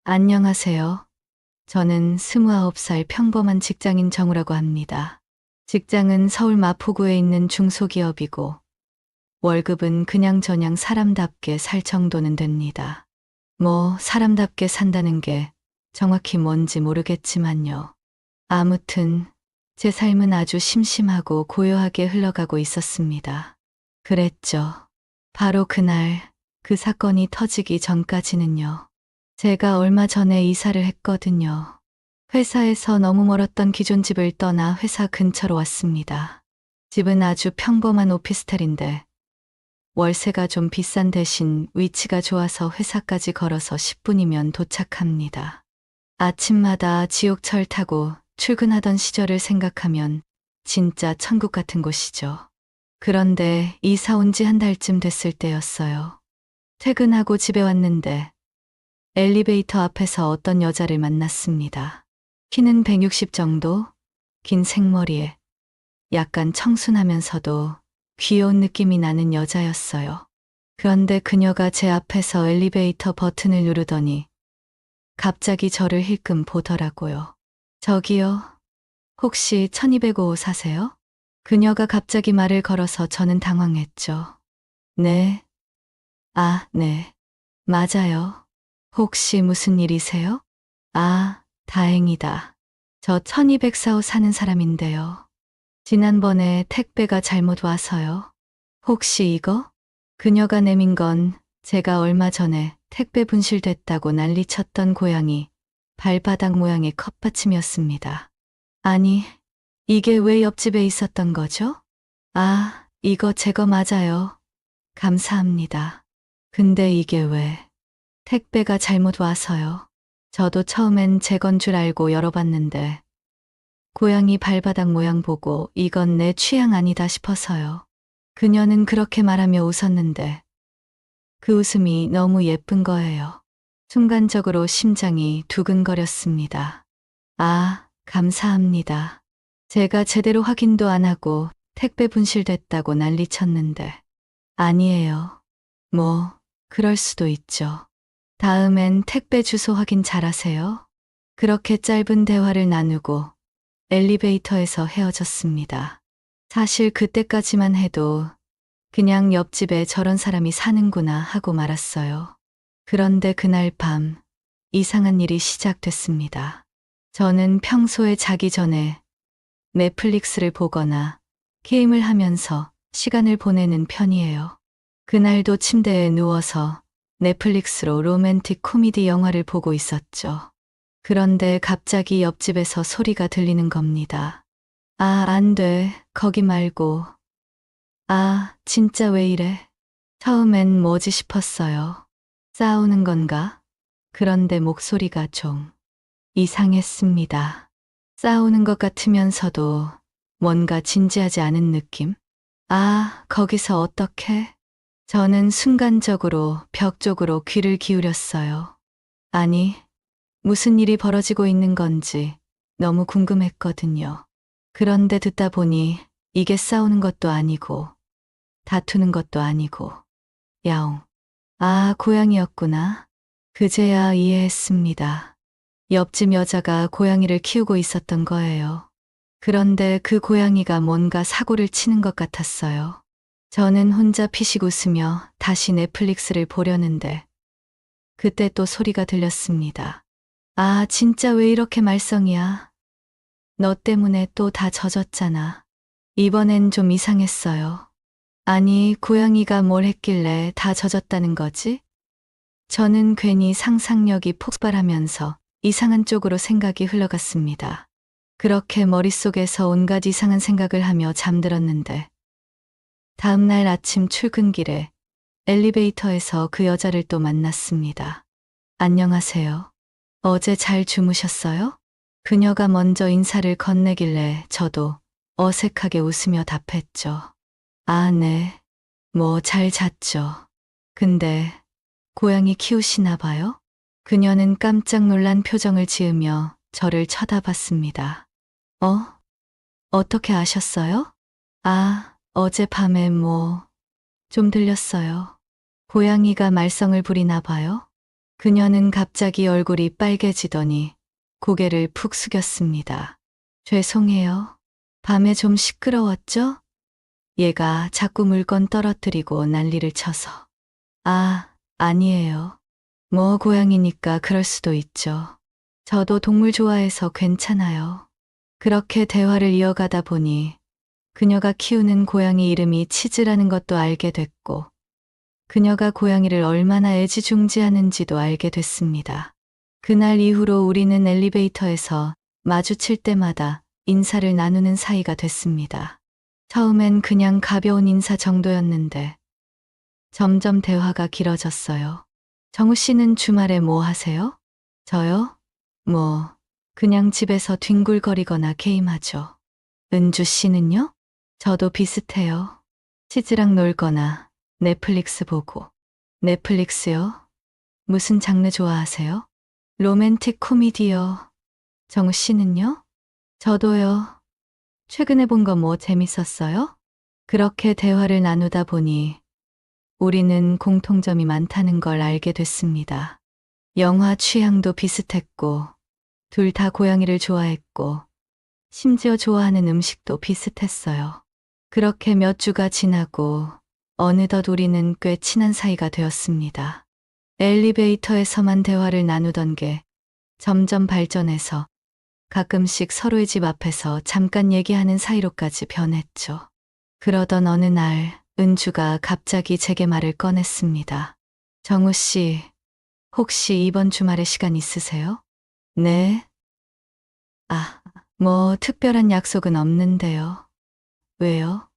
안녕하세요. 저는 29살 평범한 직장인 정우라고 합니다. 직장은 서울 마포구에 있는 중소기업이고 월급은 그냥저냥 사람답게 살 정도는 됩니다. 사람답게 산다는 게 정확히 뭔지 모르겠지만요. 아무튼 제 삶은 아주 심심하고 고요하게 흘러가고 있었습니다. 그랬죠. 바로 그날 그 사건이 터지기 전까지는요. 제가 얼마 전에 이사를 했거든요. 회사에서 너무 멀었던 기존 집을 떠나 회사 근처로 왔습니다. 집은 아주 평범한 오피스텔인데 월세가 좀 비싼 대신 위치가 좋아서 회사까지 걸어서 10분이면 도착합니다. 아침마다 지옥철 타고 출근하던 시절을 생각하면 진짜 천국 같은 곳이죠. 그런데 이사 온 지 한 달쯤 됐을 때였어요. 퇴근하고 집에 왔는데 엘리베이터 앞에서 어떤 여자를 만났습니다. 키는 160 정도, 긴 생머리에 약간 청순하면서도 귀여운 느낌이 나는 여자였어요. 그런데 그녀가 제 앞에서 엘리베이터 버튼을 누르더니 갑자기 저를 힐끔 보더라고요. 저기요, 혹시 1205 사세요? 그녀가 갑자기 말을 걸어서 저는 당황했죠. 네. 아, 네. 맞아요. 혹시 무슨 일이세요? 아, 다행이다. 저 1204호 사는 사람인데요. 지난번에 택배가 잘못 와서요. 혹시 이거? 그녀가 내민 건 제가 얼마 전에 택배 분실됐다고 난리쳤던 고양이 발바닥 모양의 컵받침이었습니다. 아니, 이게 왜 옆집에 있었던 거죠? 아, 이거 제 거 맞아요. 감사합니다. 근데 이게 왜? 택배가 잘못 와서요. 저도 처음엔 제 건 줄 알고 열어봤는데 고양이 발바닥 모양 보고 이건 내 취향 아니다 싶어서요. 그녀는 그렇게 말하며 웃었는데 그 웃음이 너무 예쁜 거예요. 순간적으로 심장이 두근거렸습니다. 아, 감사합니다. 제가 제대로 확인도 안 하고 택배 분실됐다고 난리쳤는데 아니에요. 그럴 수도 있죠. 다음엔 택배 주소 확인 잘하세요. 그렇게 짧은 대화를 나누고 엘리베이터에서 헤어졌습니다. 사실 그때까지만 해도 그냥 옆집에 저런 사람이 사는구나 하고 말았어요. 그런데 그날 밤 이상한 일이 시작됐습니다. 저는 평소에 자기 전에 넷플릭스를 보거나 게임을 하면서 시간을 보내는 편이에요. 그날도 침대에 누워서 넷플릭스로 로맨틱 코미디 영화를 보고 있었죠. 그런데 갑자기 옆집에서 소리가 들리는 겁니다. 아, 안 돼. 거기 말고. 아, 진짜 왜 이래? 처음엔 뭐지 싶었어요. 싸우는 건가? 그런데 목소리가 좀 이상했습니다. 싸우는 것 같으면서도 뭔가 진지하지 않은 느낌? 아, 거기서 어떻게? 저는 순간적으로 벽 쪽으로 귀를 기울였어요. 아니, 무슨 일이 벌어지고 있는 건지 너무 궁금했거든요. 그런데 듣다 보니 이게 싸우는 것도 아니고 다투는 것도 아니고 야옹. 아, 고양이였구나. 그제야 이해했습니다. 옆집 여자가 고양이를 키우고 있었던 거예요. 그런데 그 고양이가 뭔가 사고를 치는 것 같았어요. 저는 혼자 피식 웃으며 다시 넷플릭스를 보려는데 그때 또 소리가 들렸습니다. 아, 진짜 왜 이렇게 말썽이야? 너 때문에 또 다 젖었잖아. 이번엔 좀 이상했어요. 아니, 고양이가 뭘 했길래 다 젖었다는 거지? 저는 괜히 상상력이 폭발하면서 이상한 쪽으로 생각이 흘러갔습니다. 그렇게 머릿속에서 온갖 이상한 생각을 하며 잠들었는데 다음날 아침 출근길에 엘리베이터에서 그 여자를 또 만났습니다. 안녕하세요. 어제 잘 주무셨어요? 그녀가 먼저 인사를 건네길래 저도 어색하게 웃으며 답했죠. 아, 네. 잘 잤죠. 근데 고양이 키우시나 봐요? 그녀는 깜짝 놀란 표정을 지으며 저를 쳐다봤습니다. 어떻게 아셨어요? 아, 어젯밤에 좀 들렸어요. 고양이가 말썽을 부리나 봐요. 그녀는 갑자기 얼굴이 빨개지더니 고개를 푹 숙였습니다. 죄송해요. 밤에 좀 시끄러웠죠? 얘가 자꾸 물건 떨어뜨리고 난리를 쳐서. 아, 아니에요. 뭐 고양이니까 그럴 수도 있죠. 저도 동물 좋아해서 괜찮아요. 그렇게 대화를 이어가다 보니 그녀가 키우는 고양이 이름이 치즈라는 것도 알게 됐고, 그녀가 고양이를 얼마나 애지중지하는지도 알게 됐습니다. 그날 이후로 우리는 엘리베이터에서 마주칠 때마다 인사를 나누는 사이가 됐습니다. 처음엔 그냥 가벼운 인사 정도였는데 점점 대화가 길어졌어요. 정우 씨는 주말에 뭐 하세요? 저요? 뭐, 그냥 집에서 뒹굴거리거나 게임하죠. 은주 씨는요? 저도 비슷해요. 치즈랑 놀거나 넷플릭스 보고. 넷플릭스요? 무슨 장르 좋아하세요? 로맨틱 코미디요. 정우 씨는요? 저도요. 최근에 본 거 뭐 재밌었어요? 그렇게 대화를 나누다 보니 우리는 공통점이 많다는 걸 알게 됐습니다. 영화 취향도 비슷했고, 둘 다 고양이를 좋아했고, 심지어 좋아하는 음식도 비슷했어요. 그렇게 몇 주가 지나고 어느덧 우리는 꽤 친한 사이가 되었습니다. 엘리베이터에서만 대화를 나누던 게 점점 발전해서 가끔씩 서로의 집 앞에서 잠깐 얘기하는 사이로까지 변했죠. 그러던 어느 날 은주가 갑자기 제게 말을 꺼냈습니다. 정우 씨, 혹시 이번 주말에 시간 있으세요? 네. 아, 뭐 특별한 약속은 없는데요. 왜요?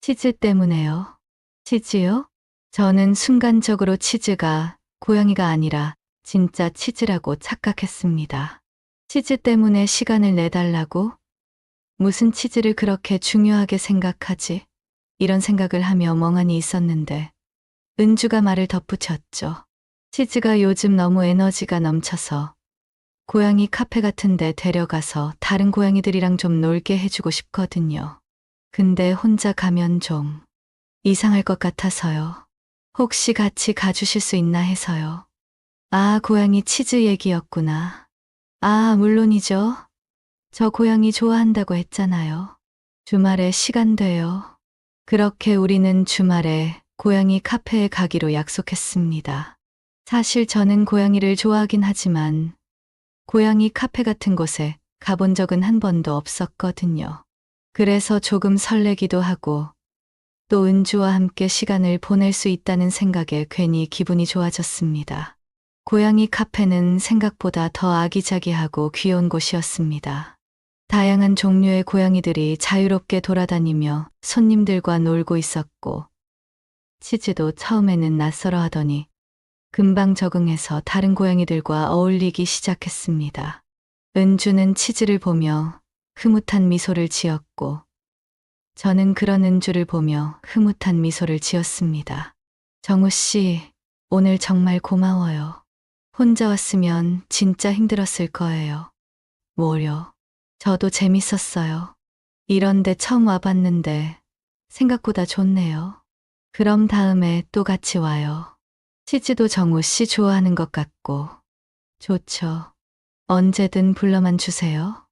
치즈 때문에요. 치즈요? 저는 순간적으로 치즈가 고양이가 아니라 진짜 치즈라고 착각했습니다. 치즈 때문에 시간을 내달라고? 무슨 치즈를 그렇게 중요하게 생각하지? 이런 생각을 하며 멍하니 있었는데 은주가 말을 덧붙였죠. 치즈가 요즘 너무 에너지가 넘쳐서 고양이 카페 같은 데 데려가서 다른 고양이들이랑 좀 놀게 해주고 싶거든요. 근데 혼자 가면 좀 이상할 것 같아서요. 혹시 같이 가주실 수 있나 해서요. 아, 고양이 치즈 얘기였구나. 아, 물론이죠. 저 고양이 좋아한다고 했잖아요. 주말에 시간 돼요. 그렇게 우리는 주말에 고양이 카페에 가기로 약속했습니다. 사실 저는 고양이를 좋아하긴 하지만 고양이 카페 같은 곳에 가본 적은 한 번도 없었거든요. 그래서 조금 설레기도 하고 또 은주와 함께 시간을 보낼 수 있다는 생각에 괜히 기분이 좋아졌습니다. 고양이 카페는 생각보다 더 아기자기하고 귀여운 곳이었습니다. 다양한 종류의 고양이들이 자유롭게 돌아다니며 손님들과 놀고 있었고, 치즈도 처음에는 낯설어 하더니 금방 적응해서 다른 고양이들과 어울리기 시작했습니다. 은주는 치즈를 보며 흐뭇한 미소를 지었고, 저는 그런 은주를 보며 흐뭇한 미소를 지었습니다. 정우 씨, 오늘 정말 고마워요. 혼자 왔으면 진짜 힘들었을 거예요. 뭐요? 저도 재밌었어요. 이런데 처음 와봤는데 생각보다 좋네요. 그럼 다음에 또 같이 와요. 치즈도 정우 씨 좋아하는 것 같고. 좋죠. 언제든 불러만 주세요.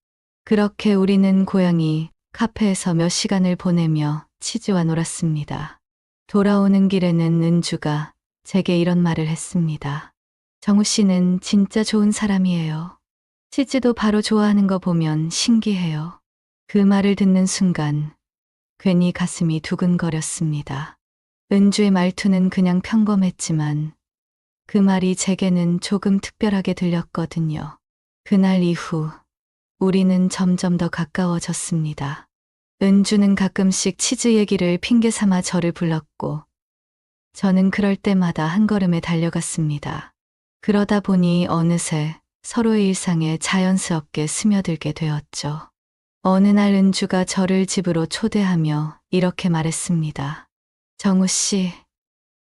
그렇게 우리는 고양이 카페에서 몇 시간을 보내며 치즈와 놀았습니다. 돌아오는 길에는 은주가 제게 이런 말을 했습니다. 정우 씨는 진짜 좋은 사람이에요. 치즈도 바로 좋아하는 거 보면 신기해요. 그 말을 듣는 순간 괜히 가슴이 두근거렸습니다. 은주의 말투는 그냥 평범했지만 그 말이 제게는 조금 특별하게 들렸거든요. 그날 이후 우리는 점점 더 가까워졌습니다. 은주는 가끔씩 치즈 얘기를 핑계 삼아 저를 불렀고 저는 그럴 때마다 한 걸음에 달려갔습니다. 그러다 보니 어느새 서로의 일상에 자연스럽게 스며들게 되었죠. 어느 날 은주가 저를 집으로 초대하며 이렇게 말했습니다. 정우 씨,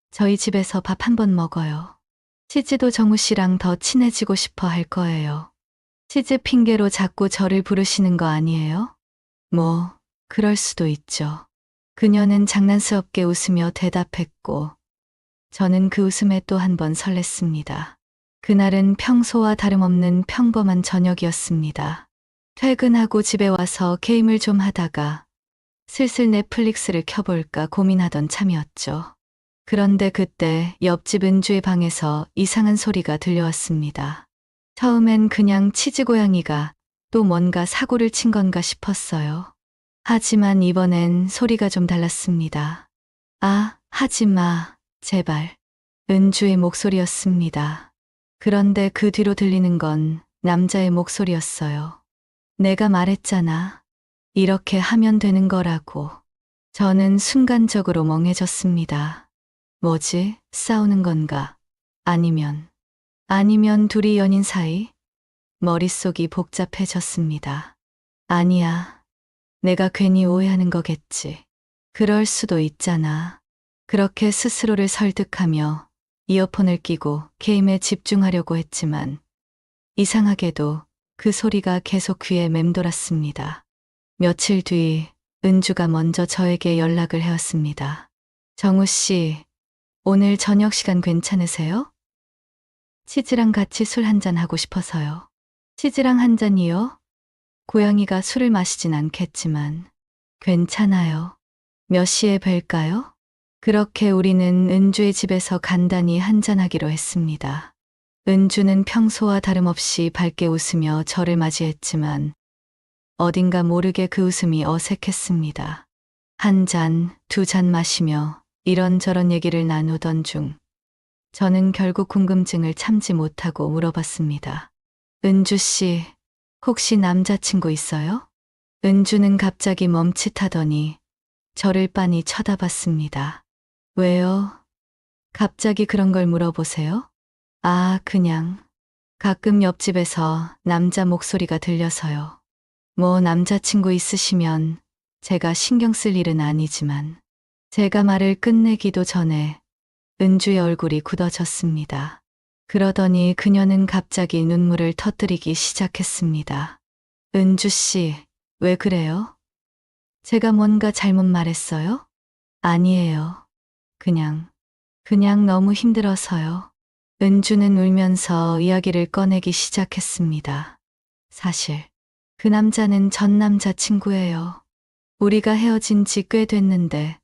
저희 집에서 밥 한 번 먹어요. 치즈도 정우 씨랑 더 친해지고 싶어 할 거예요. 치즈 핑계로 자꾸 저를 부르시는 거 아니에요? 뭐, 그럴 수도 있죠. 그녀는 장난스럽게 웃으며 대답했고, 저는 그 웃음에 또 한 번 설렜습니다. 그날은 평소와 다름없는 평범한 저녁이었습니다. 퇴근하고 집에 와서 게임을 좀 하다가 슬슬 넷플릭스를 켜볼까 고민하던 참이었죠. 그런데 그때 옆집 은주의 방에서 이상한 소리가 들려왔습니다. 처음엔 그냥 치즈 고양이가 또 뭔가 사고를 친 건가 싶었어요. 하지만 이번엔 소리가 좀 달랐습니다. 아, 하지 마, 제발. 은주의 목소리였습니다. 그런데 그 뒤로 들리는 건 남자의 목소리였어요. 내가 말했잖아. 이렇게 하면 되는 거라고. 저는 순간적으로 멍해졌습니다. 뭐지? 싸우는 건가? 아니면 둘이 연인 사이? 머릿속이 복잡해졌습니다. 아니야. 내가 괜히 오해하는 거겠지. 그럴 수도 있잖아. 그렇게 스스로를 설득하며 이어폰을 끼고 게임에 집중하려고 했지만 이상하게도 그 소리가 계속 귀에 맴돌았습니다. 며칠 뒤 은주가 먼저 저에게 연락을 해왔습니다. 정우 씨, 오늘 저녁 시간 괜찮으세요? 치즈랑 같이 술 한잔 하고 싶어서요. 치즈랑 한 잔이요? 고양이가 술을 마시진 않겠지만 괜찮아요. 몇 시에 뵐까요? 그렇게 우리는 은주의 집에서 간단히 한잔하기로 했습니다. 은주는 평소와 다름없이 밝게 웃으며 저를 맞이했지만 어딘가 모르게 그 웃음이 어색했습니다. 한 잔, 두 잔 마시며 이런저런 얘기를 나누던 중 저는 결국 궁금증을 참지 못하고 물어봤습니다. 은주 씨, 혹시 남자친구 있어요? 은주는 갑자기 멈칫하더니 저를 빤히 쳐다봤습니다. 왜요? 갑자기 그런 걸 물어보세요? 아, 그냥 가끔 옆집에서 남자 목소리가 들려서요. 뭐 남자친구 있으시면 제가 신경 쓸 일은 아니지만 제가 말을 끝내기도 전에 은주의 얼굴이 굳어졌습니다. 그러더니 그녀는 갑자기 눈물을 터뜨리기 시작했습니다. 은주 씨, 왜 그래요? 제가 뭔가 잘못 말했어요? 아니에요. 그냥 너무 힘들어서요. 은주는 울면서 이야기를 꺼내기 시작했습니다. 사실 그 남자는 전 남자친구예요. 우리가 헤어진 지 꽤 됐는데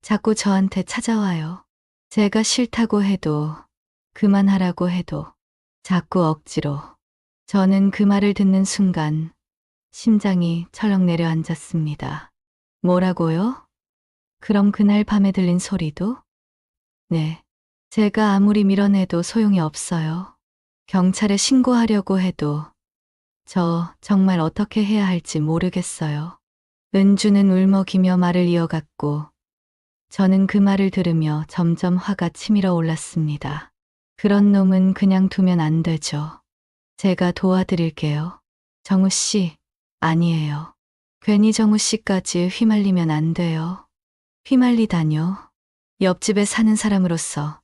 자꾸 저한테 찾아와요. 제가 싫다고 해도 그만하라고 해도 자꾸 억지로. 저는 그 말을 듣는 순간 심장이 철렁 내려앉았습니다. 뭐라고요? 그럼 그날 밤에 들린 소리도? 네. 제가 아무리 밀어내도 소용이 없어요. 경찰에 신고하려고 해도 저 정말 어떻게 해야 할지 모르겠어요. 은주는 울먹이며 말을 이어갔고 저는 그 말을 들으며 점점 화가 치밀어 올랐습니다. 그런 놈은 그냥 두면 안 되죠. 제가 도와드릴게요. 정우 씨, 아니에요. 괜히 정우 씨까지 휘말리면 안 돼요. 휘말리다뇨. 옆집에 사는 사람으로서,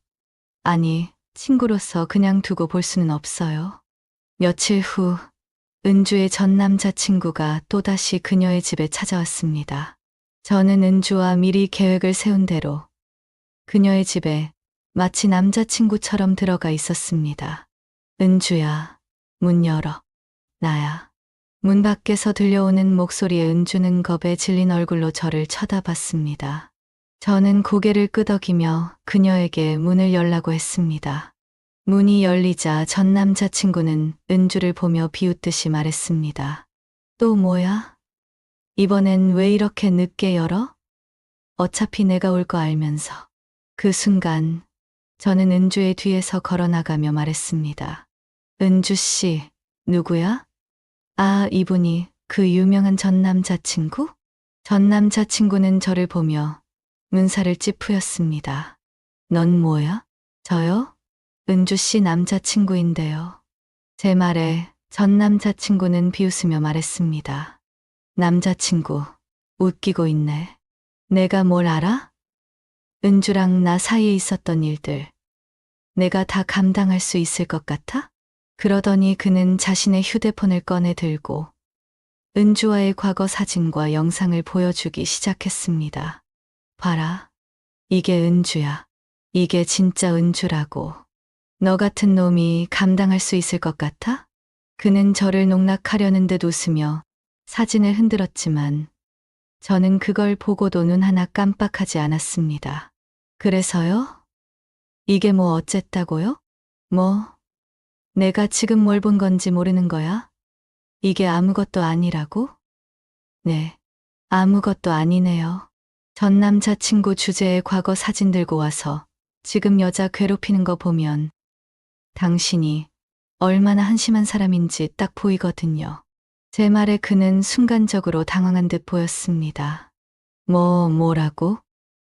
아니, 친구로서 그냥 두고 볼 수는 없어요. 며칠 후, 은주의 전 남자친구가 또다시 그녀의 집에 찾아왔습니다. 저는 은주와 미리 계획을 세운 대로 그녀의 집에 마치 남자친구처럼 들어가 있었습니다. 은주야, 문 열어. 나야. 문 밖에서 들려오는 목소리에 은주는 겁에 질린 얼굴로 저를 쳐다봤습니다. 저는 고개를 끄덕이며 그녀에게 문을 열라고 했습니다. 문이 열리자 전 남자친구는 은주를 보며 비웃듯이 말했습니다. 또 뭐야? 이번엔 왜 이렇게 늦게 열어? 어차피 내가 올 거 알면서. 그 순간 저는 은주의 뒤에서 걸어나가며 말했습니다. 은주 씨, 누구야? 아, 이분이 그 유명한 전 남자친구? 전 남자친구는 저를 보며 문살을 찌푸렸습니다. 넌 뭐야? 저요? 은주 씨 남자친구인데요. 제 말에 전 남자친구는 비웃으며 말했습니다. 남자친구, 웃기고 있네. 내가 뭘 알아? 은주랑 나 사이에 있었던 일들. 내가 다 감당할 수 있을 것 같아? 그러더니 그는 자신의 휴대폰을 꺼내 들고 은주와의 과거 사진과 영상을 보여주기 시작했습니다. 봐라. 이게 은주야. 이게 진짜 은주라고. 너 같은 놈이 감당할 수 있을 것 같아? 그는 저를 농락하려는 듯 웃으며 사진을 흔들었지만 저는 그걸 보고도 눈 하나 깜빡하지 않았습니다. 그래서요? 이게 뭐 어쨌다고요? 뭐, 내가 지금 뭘 본 건지 모르는 거야? 이게 아무것도 아니라고? 네, 아무것도 아니네요. 전 남자친구 주제에 과거 사진 들고 와서 지금 여자 괴롭히는 거 보면 당신이 얼마나 한심한 사람인지 딱 보이거든요. 제 말에 그는 순간적으로 당황한 듯 보였습니다. 뭐라고?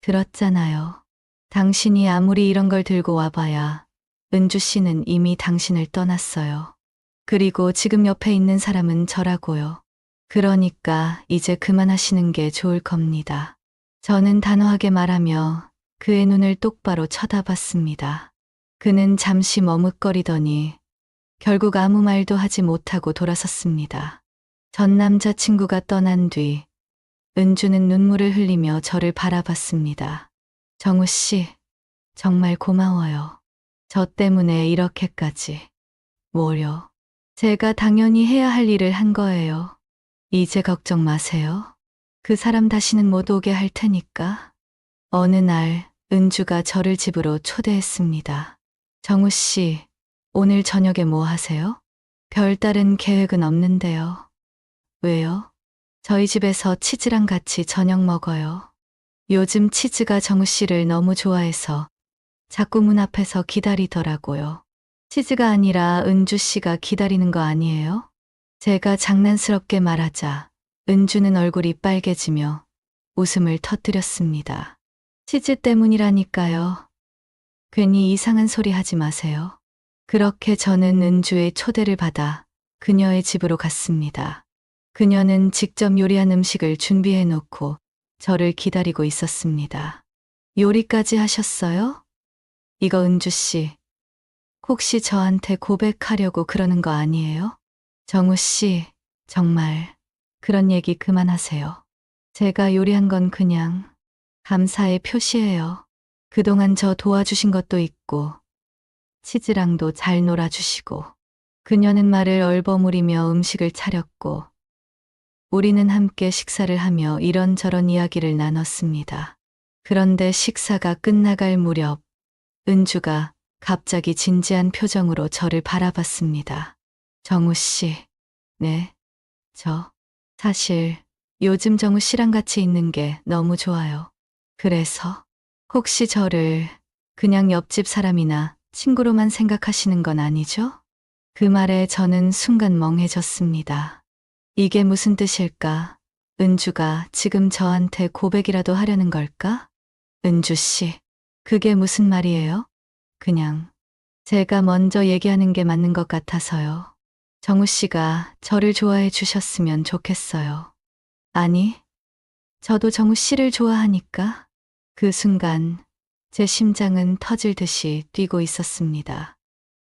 들었잖아요. 당신이 아무리 이런 걸 들고 와봐야 은주 씨는 이미 당신을 떠났어요. 그리고 지금 옆에 있는 사람은 저라고요. 그러니까 이제 그만하시는 게 좋을 겁니다. 저는 단호하게 말하며 그의 눈을 똑바로 쳐다봤습니다. 그는 잠시 머뭇거리더니 결국 아무 말도 하지 못하고 돌아섰습니다. 전 남자친구가 떠난 뒤 은주는 눈물을 흘리며 저를 바라봤습니다. 정우 씨, 정말 고마워요. 저 때문에 이렇게까지. 뭐요? 제가 당연히 해야 할 일을 한 거예요. 이제 걱정 마세요. 그 사람 다시는 못 오게 할 테니까. 어느 날 은주가 저를 집으로 초대했습니다. 정우 씨, 오늘 저녁에 뭐 하세요? 별다른 계획은 없는데요. 왜요? 저희 집에서 치즈랑 같이 저녁 먹어요. 요즘 치즈가 정우 씨를 너무 좋아해서 자꾸 문 앞에서 기다리더라고요. 치즈가 아니라 은주 씨가 기다리는 거 아니에요? 제가 장난스럽게 말하자 은주는 얼굴이 빨개지며 웃음을 터뜨렸습니다. 치즈 때문이라니까요. 괜히 이상한 소리 하지 마세요. 그렇게 저는 은주의 초대를 받아 그녀의 집으로 갔습니다. 그녀는 직접 요리한 음식을 준비해 놓고 저를 기다리고 있었습니다. 요리까지 하셨어요? 이거 은주 씨, 혹시 저한테 고백하려고 그러는 거 아니에요? 정우 씨, 정말 그런 얘기 그만하세요. 제가 요리한 건 그냥 감사의 표시예요. 그동안 저 도와주신 것도 있고 치즈랑도 잘 놀아주시고. 그녀는 말을 얼버무리며 음식을 차렸고 우리는 함께 식사를 하며 이런저런 이야기를 나눴습니다. 그런데 식사가 끝나갈 무렵 은주가 갑자기 진지한 표정으로 저를 바라봤습니다. 정우 씨, 네, 사실 요즘 정우 씨랑 같이 있는 게 너무 좋아요. 그래서 혹시 저를 그냥 옆집 사람이나 친구로만 생각하시는 건 아니죠? 그 말에 저는 순간 멍해졌습니다. 이게 무슨 뜻일까? 은주가 지금 저한테 고백이라도 하려는 걸까? 은주 씨, 그게 무슨 말이에요? 그냥 제가 먼저 얘기하는 게 맞는 것 같아서요. 정우 씨가 저를 좋아해 주셨으면 좋겠어요. 아니, 저도 정우 씨를 좋아하니까. 그 순간 제 심장은 터질 듯이 뛰고 있었습니다.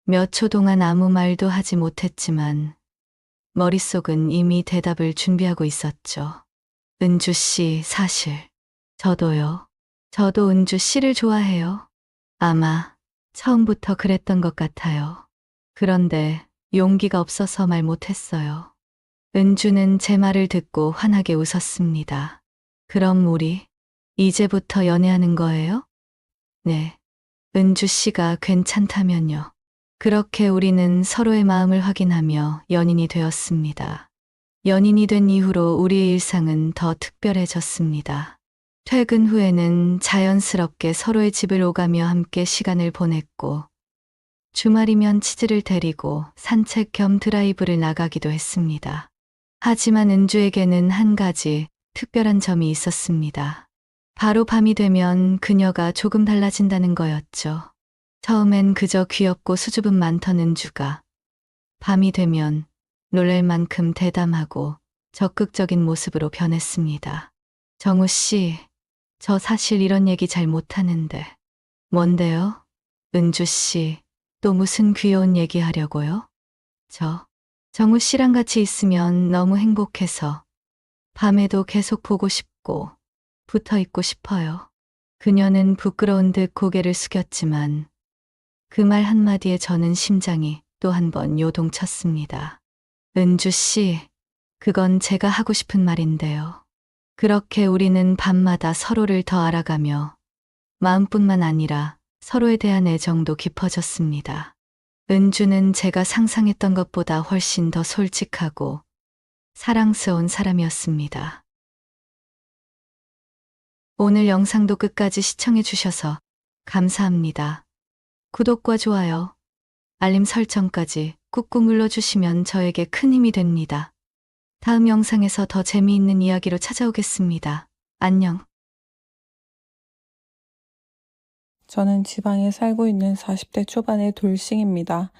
몇 초 동안 아무 말도 하지 못했지만 머릿속은 이미 대답을 준비하고 있었죠. 은주 씨, 사실 저도요. 저도 은주 씨를 좋아해요. 아마 처음부터 그랬던 것 같아요. 그런데 용기가 없어서 말 못했어요. 은주는 제 말을 듣고 환하게 웃었습니다. 그럼 우리 이제부터 연애하는 거예요? 네. 은주 씨가 괜찮다면요. 그렇게 우리는 서로의 마음을 확인하며 연인이 되었습니다. 연인이 된 이후로 우리의 일상은 더 특별해졌습니다. 퇴근 후에는 자연스럽게 서로의 집을 오가며 함께 시간을 보냈고, 주말이면 치즈를 데리고 산책 겸 드라이브를 나가기도 했습니다. 하지만 은주에게는 한 가지 특별한 점이 있었습니다. 바로 밤이 되면 그녀가 조금 달라진다는 거였죠. 처음엔 그저 귀엽고 수줍음 많던 은주가 밤이 되면 놀랄 만큼 대담하고 적극적인 모습으로 변했습니다. 정우 씨, 저 사실 이런 얘기 잘 못하는데. 뭔데요? 은주 씨, 또 무슨 귀여운 얘기 하려고요? 정우 씨랑 같이 있으면 너무 행복해서 밤에도 계속 보고 싶고 붙어 있고 싶어요. 그녀는 부끄러운 듯 고개를 숙였지만 그 말 한마디에 저는 심장이 또 한 번 요동쳤습니다. 은주 씨, 그건 제가 하고 싶은 말인데요. 그렇게 우리는 밤마다 서로를 더 알아가며 마음뿐만 아니라 서로에 대한 애정도 깊어졌습니다. 은주는 제가 상상했던 것보다 훨씬 더 솔직하고 사랑스러운 사람이었습니다. 오늘 영상도 끝까지 시청해 주셔서 감사합니다. 구독과 좋아요, 알림 설정까지 꾹꾹 눌러주시면 저에게 큰 힘이 됩니다. 다음 영상에서 더 재미있는 이야기로 찾아오겠습니다. 안녕. 저는 지방에 살고 있는 40대 초반의 돌싱입니다.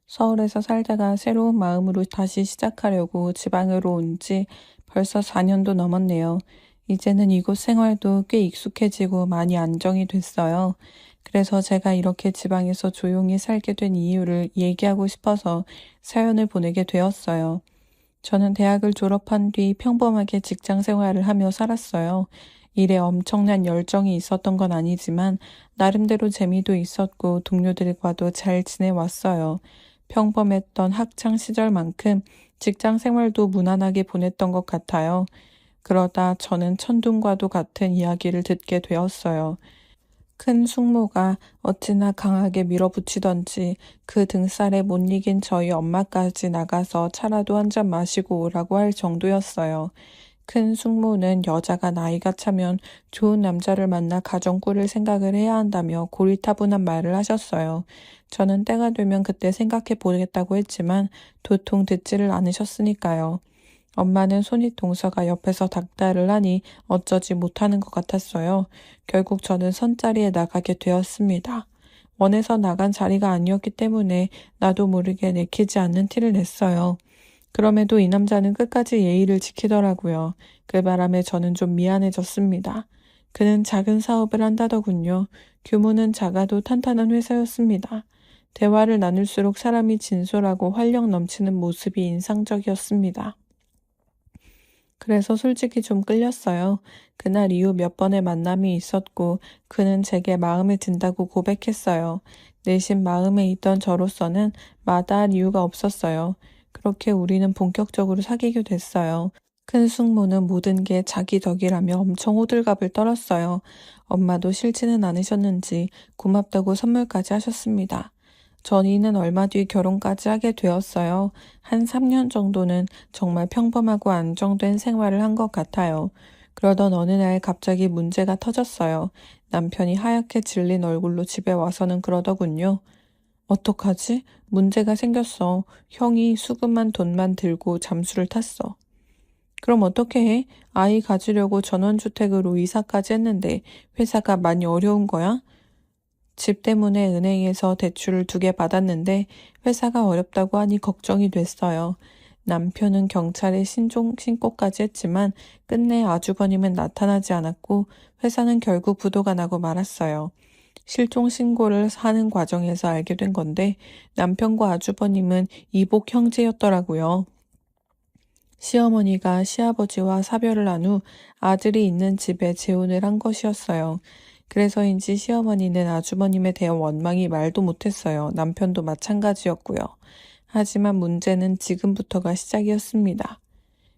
서울에서 살다가 새로운 마음으로 다시 시작하려고 지방으로 온 지 벌써 4년도 넘었네요. 이제는 이곳 생활도 꽤 익숙해지고 많이 안정이 됐어요. 그래서 제가 이렇게 지방에서 조용히 살게 된 이유를 얘기하고 싶어서 사연을 보내게 되었어요. 저는 대학을 졸업한 뒤 평범하게 직장 생활을 하며 살았어요. 일에 엄청난 열정이 있었던 건 아니지만 나름대로 재미도 있었고 동료들과도 잘 지내왔어요. 평범했던 학창 시절만큼 직장 생활도 무난하게 보냈던 것 같아요. 그러다 저는 천둥과도 같은 이야기를 듣게 되었어요. 큰 숙모가 어찌나 강하게 밀어붙이던지 그 등살에 못 이긴 저희 엄마까지 나가서 차라도 한 잔 마시고 오라고 할 정도였어요. 큰 숙모는 여자가 나이가 차면 좋은 남자를 만나 가정 꾸릴 생각을 해야 한다며 고리타분한 말을 하셨어요. 저는 때가 되면 그때 생각해 보겠다고 했지만 도통 듣지를 않으셨으니까요. 엄마는 손윗동서가 옆에서 닥달을 하니 어쩌지 못하는 것 같았어요. 결국 저는 선자리에 나가게 되었습니다. 원해서 나간 자리가 아니었기 때문에 나도 모르게 내키지 않는 티를 냈어요. 그럼에도 이 남자는 끝까지 예의를 지키더라고요. 그 바람에 저는 좀 미안해졌습니다. 그는 작은 사업을 한다더군요. 규모는 작아도 탄탄한 회사였습니다. 대화를 나눌수록 사람이 진솔하고 활력 넘치는 모습이 인상적이었습니다. 그래서 솔직히 좀 끌렸어요. 그날 이후 몇 번의 만남이 있었고 그는 제게 마음에 든다고 고백했어요. 내심 마음에 있던 저로서는 마다할 이유가 없었어요. 그렇게 우리는 본격적으로 사귀게 됐어요. 큰 숙모는 모든 게 자기 덕이라며 엄청 호들갑을 떨었어요. 엄마도 싫지는 않으셨는지 고맙다고 선물까지 하셨습니다. 저희는 얼마 뒤 결혼까지 하게 되었어요. 한 3년 정도는 정말 평범하고 안정된 생활을 한 것 같아요. 그러던 어느 날 갑자기 문제가 터졌어요. 남편이 하얗게 질린 얼굴로 집에 와서는 그러더군요. 어떡하지? 문제가 생겼어. 형이 수금한 돈만 들고 잠수를 탔어. 그럼 어떻게 해? 아이 가지려고 전원주택으로 이사까지 했는데 회사가 많이 어려운 거야? 집 때문에 은행에서 대출을 2개 받았는데 회사가 어렵다고 하니 걱정이 됐어요. 남편은 경찰에 신고까지 했지만 끝내 아주버님은 나타나지 않았고 회사는 결국 부도가 나고 말았어요. 실종 신고를 하는 과정에서 알게 된 건데 남편과 아주버님은 이복 형제였더라고요. 시어머니가 시아버지와 사별을 한 후 아들이 있는 집에 재혼을 한 것이었어요. 그래서인지 시어머니는 아주버님에 대한 원망이 말도 못했어요. 남편도 마찬가지였고요. 하지만 문제는 지금부터가 시작이었습니다.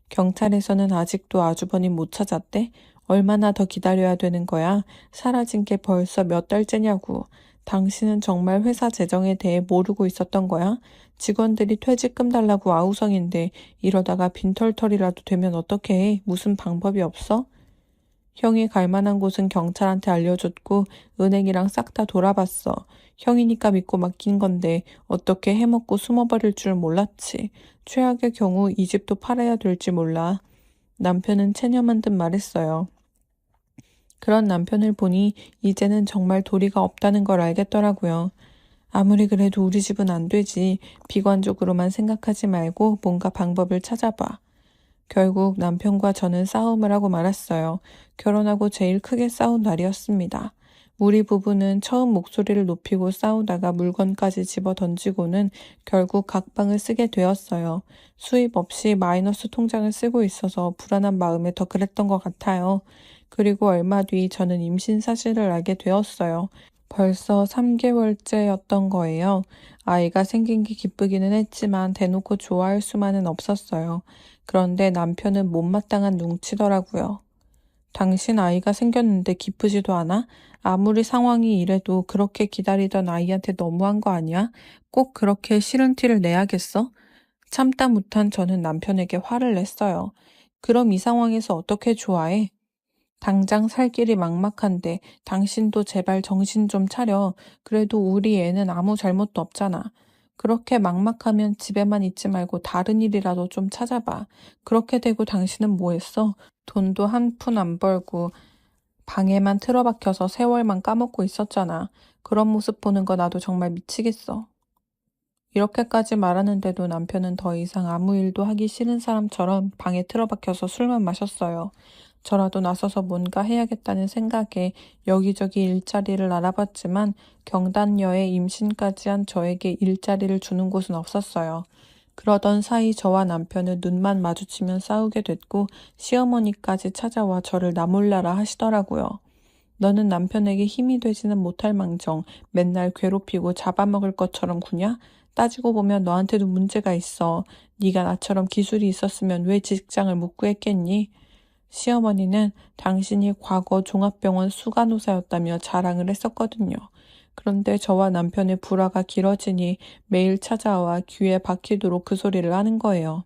경찰에서는 아직도 아주버님 못 찾았대? 얼마나 더 기다려야 되는 거야? 사라진 게 벌써 몇 달째냐고. 당신은 정말 회사 재정에 대해 모르고 있었던 거야? 직원들이 퇴직금 달라고 아우성인데 이러다가 빈털털이라도 되면 어떻게 해? 무슨 방법이 없어? 형이 갈 만한 곳은 경찰한테 알려줬고 은행이랑 싹 다 돌아봤어. 형이니까 믿고 맡긴 건데 어떻게 해먹고 숨어버릴 줄 몰랐지. 최악의 경우 이 집도 팔아야 될지 몰라. 남편은 체념한 듯 말했어요. 그런 남편을 보니 이제는 정말 도리가 없다는 걸 알겠더라고요. 아무리 그래도 우리 집은 안 되지. 비관적으로만 생각하지 말고 뭔가 방법을 찾아봐. 결국 남편과 저는 싸움을 하고 말았어요. 결혼하고 제일 크게 싸운 날이었습니다. 우리 부부는 처음 목소리를 높이고 싸우다가 물건까지 집어 던지고는 결국 각방을 쓰게 되었어요. 수입 없이 마이너스 통장을 쓰고 있어서 불안한 마음에 더 그랬던 것 같아요. 그리고 얼마 뒤 저는 임신 사실을 알게 되었어요. 벌써 3개월째였던 거예요. 아이가 생긴 게 기쁘기는 했지만 대놓고 좋아할 수만은 없었어요. 그런데 남편은 못마땅한 눈치더라고요. 당신 아이가 생겼는데 기쁘지도 않아? 아무리 상황이 이래도 그렇게 기다리던 아이한테 너무한 거 아니야? 꼭 그렇게 싫은 티를 내야겠어? 참다 못한 저는 남편에게 화를 냈어요. 그럼 이 상황에서 어떻게 좋아해? 당장 살 길이 막막한데 당신도 제발 정신 좀 차려. 그래도 우리 애는 아무 잘못도 없잖아. 그렇게 막막하면 집에만 있지 말고 다른 일이라도 좀 찾아봐. 그렇게 되고 당신은 뭐 했어? 돈도 한 푼 안 벌고 방에만 틀어박혀서 세월만 까먹고 있었잖아. 그런 모습 보는 거 나도 정말 미치겠어. 이렇게까지 말하는데도 남편은 더 이상 아무 일도 하기 싫은 사람처럼 방에 틀어박혀서 술만 마셨어요. 저라도 나서서 뭔가 해야겠다는 생각에 여기저기 일자리를 알아봤지만 경단녀에 임신까지 한 저에게 일자리를 주는 곳은 없었어요. 그러던 사이 저와 남편은 눈만 마주치면 싸우게 됐고 시어머니까지 찾아와 저를 나몰라라 하시더라고요. 너는 남편에게 힘이 되지는 못할 망정 맨날 괴롭히고 잡아먹을 것처럼 구냐? 따지고 보면 너한테도 문제가 있어. 네가 나처럼 기술이 있었으면 왜 직장을 못 구했겠니? 시어머니는 당신이 과거 종합병원 수간호사였다며 자랑을 했었거든요. 그런데 저와 남편의 불화가 길어지니 매일 찾아와 귀에 박히도록 그 소리를 하는 거예요.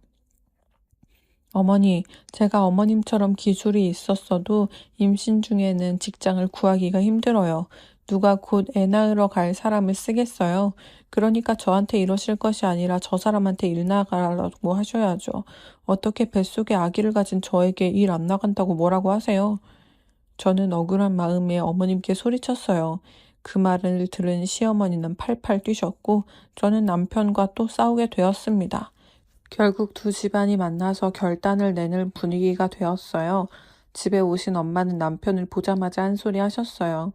어머니, 제가 어머님처럼 기술이 있었어도 임신 중에는 직장을 구하기가 힘들어요. 누가 곧 애 낳으러 갈 사람을 쓰겠어요? 그러니까 저한테 이러실 것이 아니라 저 사람한테 일 나가라고 하셔야죠. 어떻게 뱃속에 아기를 가진 저에게 일 안 나간다고 뭐라고 하세요? 저는 억울한 마음에 어머님께 소리쳤어요. 그 말을 들은 시어머니는 팔팔 뛰셨고 저는 남편과 또 싸우게 되었습니다. 결국 두 집안이 만나서 결단을 내는 분위기가 되었어요. 집에 오신 엄마는 남편을 보자마자 한 소리 하셨어요.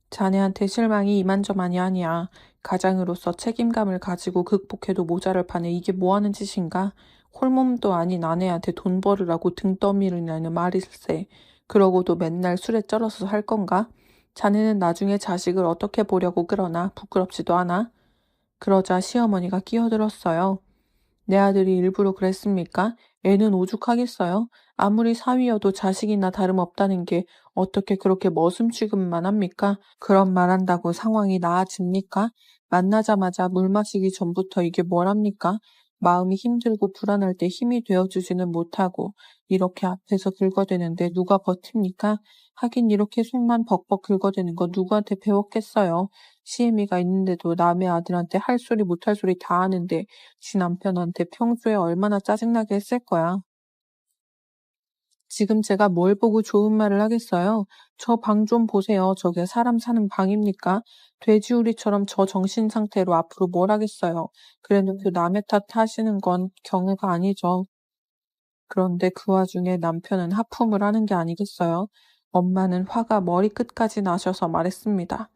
자네한테 실망이 이만저만이 아니야. 가장으로서 책임감을 가지고 극복해도 모자랄 판에 이게 뭐 하는 짓인가? 홀몸도 아닌 아내한테 돈 벌으라고 등 떠밀으냐는 말일세. 그러고도 맨날 술에 쩔어서 살 건가? 자네는 나중에 자식을 어떻게 보려고 그러나 부끄럽지도 않아? 그러자 시어머니가 끼어들었어요. 내 아들이 일부러 그랬습니까? 애는 오죽하겠어요? 아무리 사위여도 자식이나 다름없다는 게 어떻게 그렇게 머슴 취급만 합니까? 그런 말한다고 상황이 나아집니까? 만나자마자 물 마시기 전부터 이게 뭐랍니까? 마음이 힘들고 불안할 때 힘이 되어주지는 못하고 이렇게 앞에서 긁어대는데 누가 버팁니까? 하긴 이렇게 속만 벅벅 긁어대는 거 누구한테 배웠겠어요? 시애미가 있는데도 남의 아들한테 할 소리 못할 소리 다 하는데 지 남편한테 평소에 얼마나 짜증나게 했을 거야. 지금 제가 뭘 보고 좋은 말을 하겠어요? 저 방 좀 보세요. 저게 사람 사는 방입니까? 돼지우리처럼 저 정신 상태로 앞으로 뭘 하겠어요? 그래놓고 남의 탓 하시는 건 경우가 아니죠. 그런데 그 와중에 남편은 하품을 하는 게 아니겠어요? 엄마는 화가 머리끝까지 나셔서 말했습니다.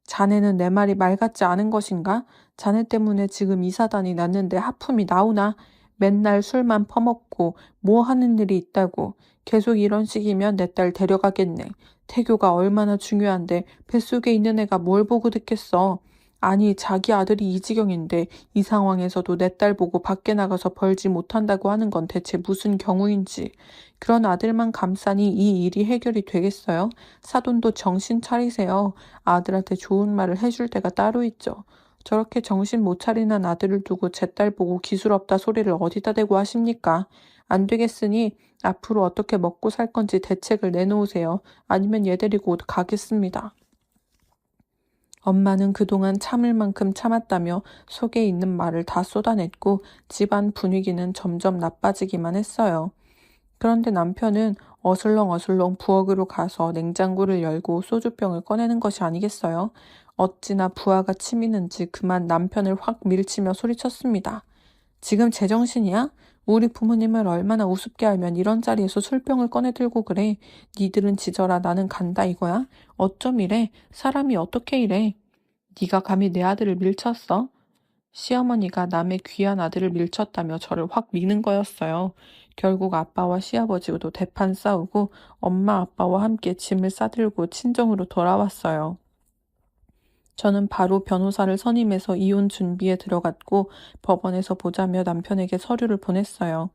자네는 내 말이 말 같지 않은 것인가? 자네 때문에 지금 이 사단이 났는데 하품이 나오나? 맨날 술만 퍼먹고 뭐 하는 일이 있다고. 계속 이런 식이면 내 딸 데려가겠네. 태교가 얼마나 중요한데 뱃속에 있는 애가 뭘 보고 듣겠어. 아니, 자기 아들이 이 지경인데 이 상황에서도 내 딸 보고 밖에 나가서 벌지 못한다고 하는 건 대체 무슨 경우인지. 그런 아들만 감싸니 이 일이 해결이 되겠어요? 사돈도 정신 차리세요. 아들한테 좋은 말을 해줄 때가 따로 있죠. 저렇게 정신 못 차리는 아들을 두고 제 딸 보고 기술 없다 소리를 어디다 대고 하십니까? 안 되겠으니 앞으로 어떻게 먹고 살 건지 대책을 내놓으세요. 아니면 얘 데리고 가겠습니다. 엄마는 그동안 참을 만큼 참았다며 속에 있는 말을 다 쏟아냈고 집안 분위기는 점점 나빠지기만 했어요. 그런데 남편은 어슬렁어슬렁 부엌으로 가서 냉장고를 열고 소주병을 꺼내는 것이 아니겠어요? 어찌나 부하가 치미는지 그만 남편을 확 밀치며 소리쳤습니다. 지금 제정신이야? 우리 부모님을 얼마나 우습게 알면 이런 자리에서 술병을 꺼내 들고 그래. 니들은 지져라 나는 간다 이거야? 어쩜 이래? 사람이 어떻게 이래? 네가 감히 내 아들을 밀쳤어? 시어머니가 남의 귀한 아들을 밀쳤다며 저를 확 미는 거였어요. 결국 아빠와 시아버지도 대판 싸우고 엄마 아빠와 함께 짐을 싸들고 친정으로 돌아왔어요. 저는 바로 변호사를 선임해서 이혼 준비에 들어갔고 법원에서 보자며 남편에게 서류를 보냈어요.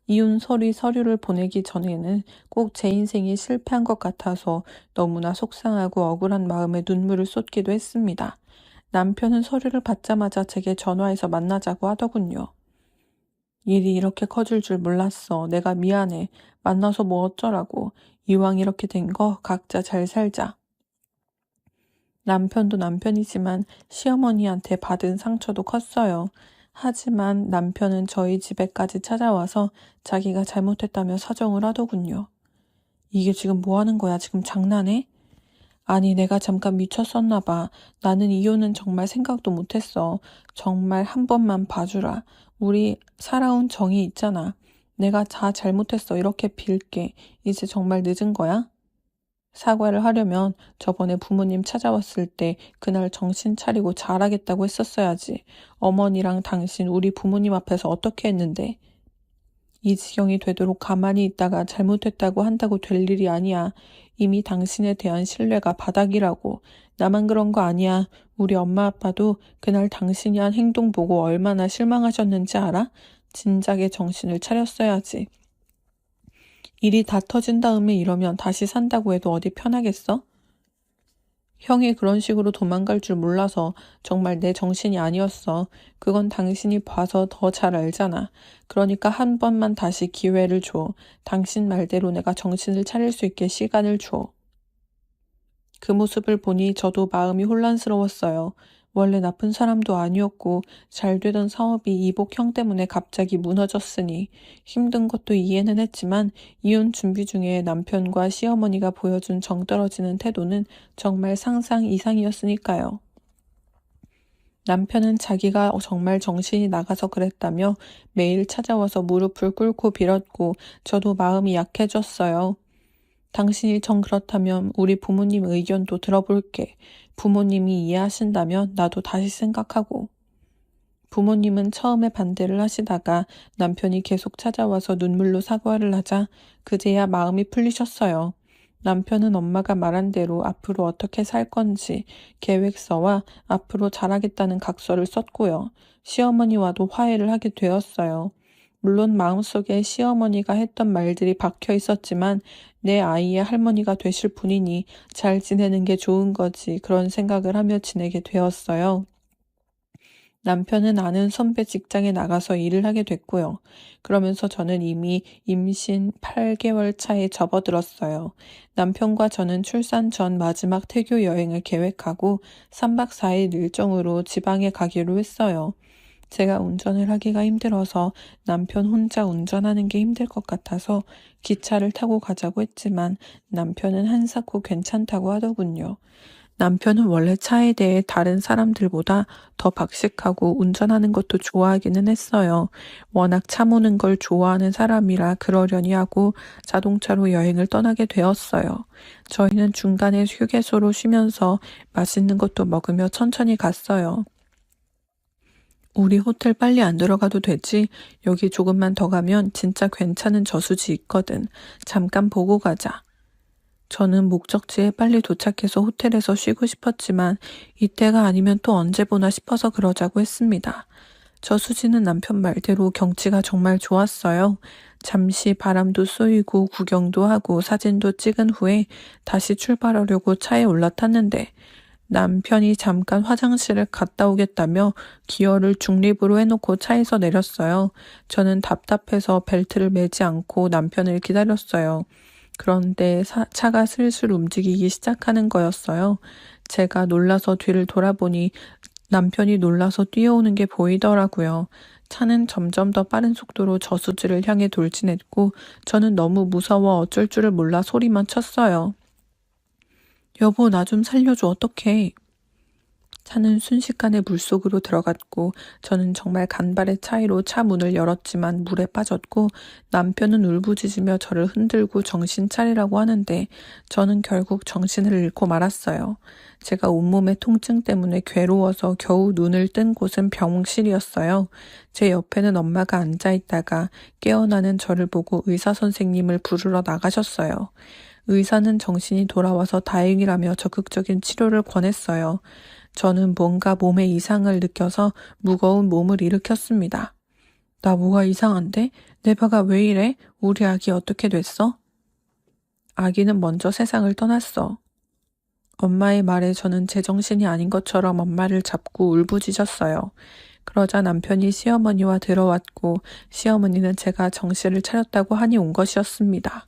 이혼 서류를 보내기 전에는 꼭 제 인생이 실패한 것 같아서 너무나 속상하고 억울한 마음에 눈물을 쏟기도 했습니다. 남편은 서류를 받자마자 제게 전화해서 만나자고 하더군요. 일이 이렇게 커질 줄 몰랐어. 내가 미안해. 만나서 뭐 어쩌라고. 이왕 이렇게 된 거 각자 잘 살자. 남편도 남편이지만 시어머니한테 받은 상처도 컸어요. 하지만 남편은 저희 집에까지 찾아와서 자기가 잘못했다며 사정을 하더군요. 이게 지금 뭐 하는 거야? 지금 장난해? 아니, 내가 잠깐 미쳤었나 봐. 나는 이혼은 정말 생각도 못했어. 정말 한 번만 봐주라. 우리 살아온 정이 있잖아. 내가 다 잘못했어. 이렇게 빌게. 이제 정말 늦은 거야? 사과를 하려면 저번에 부모님 찾아왔을 때 그날 정신 차리고 잘하겠다고 했었어야지. 어머니랑 당신 우리 부모님 앞에서 어떻게 했는데. 이 지경이 되도록 가만히 있다가 잘못했다고 한다고 될 일이 아니야. 이미 당신에 대한 신뢰가 바닥이라고. 나만 그런 거 아니야. 우리 엄마 아빠도 그날 당신이 한 행동 보고 얼마나 실망하셨는지 알아? 진작에 정신을 차렸어야지. 일이 다 터진 다음에 이러면 다시 산다고 해도 어디 편하겠어? 형이 그런 식으로 도망갈 줄 몰라서 정말 내 정신이 아니었어. 그건 당신이 봐서 더 잘 알잖아. 그러니까 한 번만 다시 기회를 줘. 당신 말대로 내가 정신을 차릴 수 있게 시간을 줘. 그 모습을 보니 저도 마음이 혼란스러웠어요. 원래 나쁜 사람도 아니었고 잘 되던 사업이 이복 형 때문에 갑자기 무너졌으니 힘든 것도 이해는 했지만 이혼 준비 중에 남편과 시어머니가 보여준 정 떨어지는 태도는 정말 상상 이상이었으니까요. 남편은 자기가 정말 정신이 나가서 그랬다며 매일 찾아와서 무릎을 꿇고 빌었고 저도 마음이 약해졌어요. 당신이 정 그렇다면 우리 부모님 의견도 들어볼게. 부모님이 이해하신다면 나도 다시 생각하고. 부모님은 처음에 반대를 하시다가 남편이 계속 찾아와서 눈물로 사과를 하자 그제야 마음이 풀리셨어요. 남편은 엄마가 말한 대로 앞으로 어떻게 살 건지 계획서와 앞으로 잘하겠다는 각서를 썼고요. 시어머니와도 화해를 하게 되었어요. 물론 마음속에 시어머니가 했던 말들이 박혀 있었지만 내 아이의 할머니가 되실 분이니 잘 지내는 게 좋은 거지 그런 생각을 하며 지내게 되었어요. 남편은 아는 선배 직장에 나가서 일을 하게 됐고요. 그러면서 저는 이미 임신 8개월 차에 접어들었어요. 남편과 저는 출산 전 마지막 태교 여행을 계획하고 3박 4일 일정으로 지방에 가기로 했어요. 제가 운전을 하기가 힘들어서 남편 혼자 운전하는 게 힘들 것 같아서 기차를 타고 가자고 했지만 남편은 한사코 괜찮다고 하더군요. 남편은 원래 차에 대해 다른 사람들보다 더 박식하고 운전하는 것도 좋아하기는 했어요. 워낙 차 모는 걸 좋아하는 사람이라 그러려니 하고 자동차로 여행을 떠나게 되었어요. 저희는 중간에 휴게소로 쉬면서 맛있는 것도 먹으며 천천히 갔어요. 우리 호텔 빨리 안 들어가도 되지? 여기 조금만 더 가면 진짜 괜찮은 저수지 있거든. 잠깐 보고 가자. 저는 목적지에 빨리 도착해서 호텔에서 쉬고 싶었지만 이때가 아니면 또 언제 보나 싶어서 그러자고 했습니다. 저수지는 남편 말대로 경치가 정말 좋았어요. 잠시 바람도 쏘이고 구경도 하고 사진도 찍은 후에 다시 출발하려고 차에 올라탔는데 남편이 잠깐 화장실을 갔다 오겠다며 기어를 중립으로 해놓고 차에서 내렸어요. 저는 답답해서 벨트를 매지 않고 남편을 기다렸어요. 그런데 차가 슬슬 움직이기 시작하는 거였어요. 제가 놀라서 뒤를 돌아보니 남편이 놀라서 뛰어오는 게 보이더라고요. 차는 점점 더 빠른 속도로 저수지를 향해 돌진했고 저는 너무 무서워 어쩔 줄을 몰라 소리만 쳤어요. 여보, 나 좀 살려줘. 어떡해. 차는 순식간에 물속으로 들어갔고 저는 정말 간발의 차이로 차 문을 열었지만 물에 빠졌고 남편은 울부짖으며 저를 흔들고 정신 차리라고 하는데 저는 결국 정신을 잃고 말았어요. 제가 온몸의 통증 때문에 괴로워서 겨우 눈을 뜬 곳은 병실이었어요. 제 옆에는 엄마가 앉아있다가 깨어나는 저를 보고 의사 선생님을 부르러 나가셨어요. 의사는 정신이 돌아와서 다행이라며 적극적인 치료를 권했어요. 저는 뭔가 몸에 이상을 느껴서 무거운 몸을 일으켰습니다. 나 뭐가 이상한데? 내 배가 왜 이래? 우리 아기 어떻게 됐어? 아기는 먼저 세상을 떠났어. 엄마의 말에 저는 제정신이 아닌 것처럼 엄마를 잡고 울부짖었어요. 그러자 남편이 시어머니와 들어왔고 시어머니는 제가 정신을 차렸다고 하니 온 것이었습니다.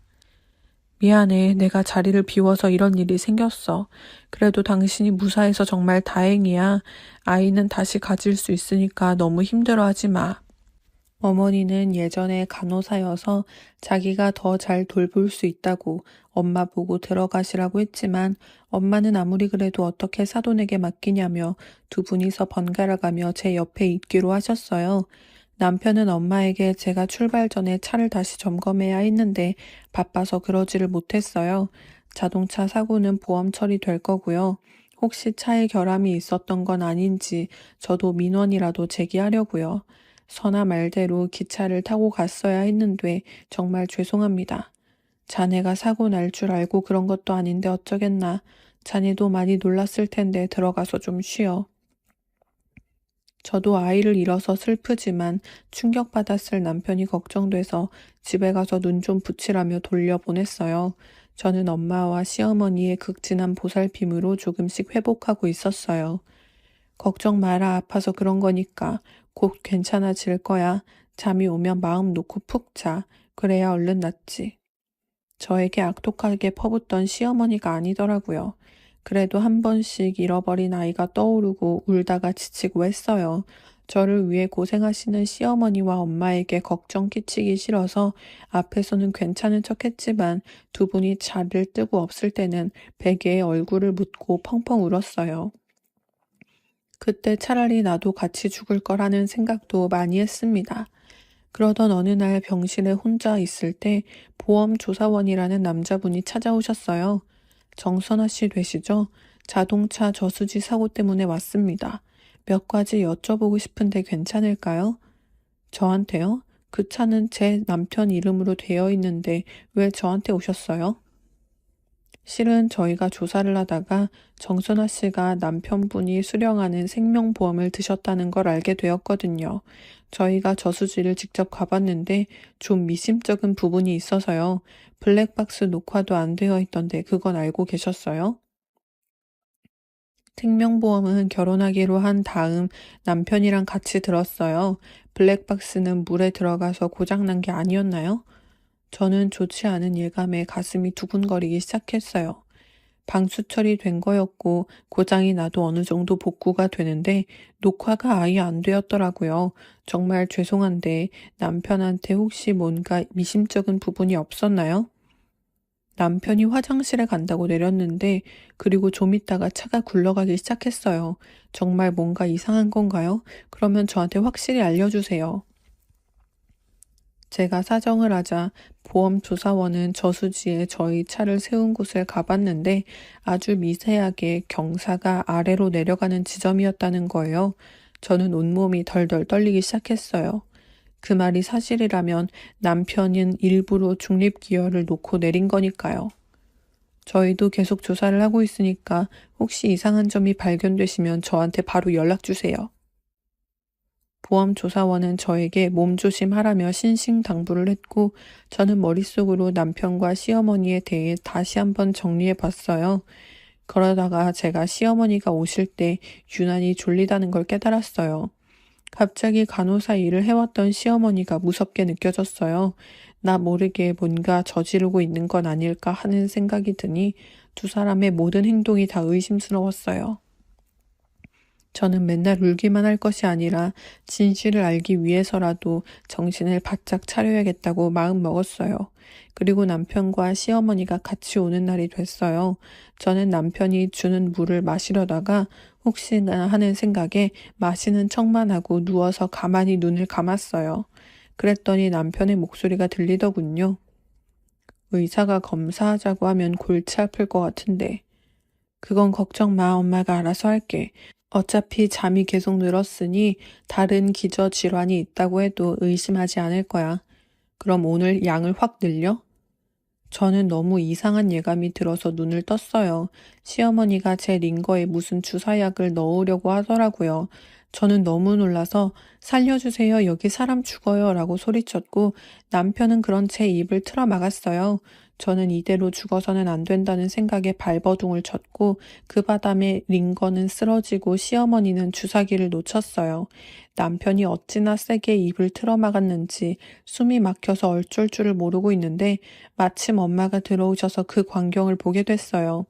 미안해. 내가 자리를 비워서 이런 일이 생겼어. 그래도 당신이 무사해서 정말 다행이야. 아이는 다시 가질 수 있으니까 너무 힘들어하지 마. 어머니는 예전에 간호사여서 자기가 더 잘 돌볼 수 있다고 엄마 보고 들어가시라고 했지만 엄마는 아무리 그래도 어떻게 사돈에게 맡기냐며 두 분이서 번갈아 가며 제 옆에 있기로 하셨어요. 남편은 엄마에게 제가 출발 전에 차를 다시 점검해야 했는데 바빠서 그러지를 못했어요. 자동차 사고는 보험 처리될 거고요. 혹시 차에 결함이 있었던 건 아닌지 저도 민원이라도 제기하려고요. 선아 말대로 기차를 타고 갔어야 했는데 정말 죄송합니다. 자네가 사고 날 줄 알고 그런 것도 아닌데 어쩌겠나. 자네도 많이 놀랐을 텐데 들어가서 좀 쉬어. 저도 아이를 잃어서 슬프지만 충격받았을 남편이 걱정돼서 집에 가서 눈 좀 붙이라며 돌려보냈어요. 저는 엄마와 시어머니의 극진한 보살핌으로 조금씩 회복하고 있었어요. 걱정 마라. 아파서 그런 거니까. 곧 괜찮아질 거야. 잠이 오면 마음 놓고 푹 자. 그래야 얼른 낫지. 저에게 악독하게 퍼붓던 시어머니가 아니더라고요. 그래도 한 번씩 잃어버린 아이가 떠오르고 울다가 지치고 했어요. 저를 위해 고생하시는 시어머니와 엄마에게 걱정 끼치기 싫어서 앞에서는 괜찮은 척 했지만 두 분이 자리를 뜨고 없을 때는 베개에 얼굴을 묻고 펑펑 울었어요. 그때 차라리 나도 같이 죽을 거라는 생각도 많이 했습니다. 그러던 어느 날 병실에 혼자 있을 때 보험조사원이라는 남자분이 찾아오셨어요. 정선아 씨 되시죠? 자동차 저수지 사고 때문에 왔습니다. 몇 가지 여쭤보고 싶은데 괜찮을까요? 저한테요? 그 차는 제 남편 이름으로 되어 있는데 왜 저한테 오셨어요? 실은 저희가 조사를 하다가 정선아 씨가 남편분이 수령하는 생명보험을 드셨다는 걸 알게 되었거든요. 저희가 저수지를 직접 가봤는데 좀 미심쩍은 부분이 있어서요. 블랙박스 녹화도 안 되어 있던데 그건 알고 계셨어요? 생명보험은 결혼하기로 한 다음 남편이랑 같이 들었어요. 블랙박스는 물에 들어가서 고장난 게 아니었나요? 저는 좋지 않은 예감에 가슴이 두근거리기 시작했어요. 방수 처리된 거였고 고장이 나도 어느 정도 복구가 되는데 녹화가 아예 안 되었더라고요. 정말 죄송한데 남편한테 혹시 뭔가 미심쩍은 부분이 없었나요? 남편이 화장실에 간다고 내렸는데 그리고 좀 있다가 차가 굴러가기 시작했어요. 정말 뭔가 이상한 건가요? 그러면 저한테 확실히 알려주세요. 제가 사정을 하자 보험조사원은 저수지에 저희 차를 세운 곳을 가봤는데 아주 미세하게 경사가 아래로 내려가는 지점이었다는 거예요. 저는 온몸이 덜덜 떨리기 시작했어요. 그 말이 사실이라면 남편은 일부러 중립기어를 놓고 내린 거니까요. 저희도 계속 조사를 하고 있으니까 혹시 이상한 점이 발견되시면 저한테 바로 연락 주세요. 보험조사원은 저에게 몸조심하라며 신신당부를 했고 저는 머릿속으로 남편과 시어머니에 대해 다시 한번 정리해 봤어요. 그러다가 제가 시어머니가 오실 때 유난히 졸리다는 걸 깨달았어요. 갑자기 간호사 일을 해왔던 시어머니가 무섭게 느껴졌어요. 나 모르게 뭔가 저지르고 있는 건 아닐까 하는 생각이 드니 두 사람의 모든 행동이 다 의심스러웠어요. 저는 맨날 울기만 할 것이 아니라 진실을 알기 위해서라도 정신을 바짝 차려야겠다고 마음 먹었어요. 그리고 남편과 시어머니가 같이 오는 날이 됐어요. 저는 남편이 주는 물을 마시려다가 혹시나 하는 생각에 마시는 척만 하고 누워서 가만히 눈을 감았어요. 그랬더니 남편의 목소리가 들리더군요. 의사가 검사하자고 하면 골치 아플 것 같은데. 그건 걱정 마. 엄마가 알아서 할게. 어차피 잠이 계속 늘었으니 다른 기저질환이 있다고 해도 의심하지 않을 거야. 그럼 오늘 양을 확 늘려? 저는 너무 이상한 예감이 들어서 눈을 떴어요. 시어머니가 제 링거에 무슨 주사약을 넣으려고 하더라고요. 저는 너무 놀라서 살려주세요. 여기 사람 죽어요. 라고 소리쳤고 남편은 그런 제 입을 틀어 막았어요. 저는 이대로 죽어서는 안 된다는 생각에 발버둥을 쳤고 그 바람에 링거는 쓰러지고 시어머니는 주사기를 놓쳤어요. 남편이 어찌나 세게 입을 틀어 막았는지 숨이 막혀서 어쩔 줄을 모르고 있는데 마침 엄마가 들어오셔서 그 광경을 보게 됐어요.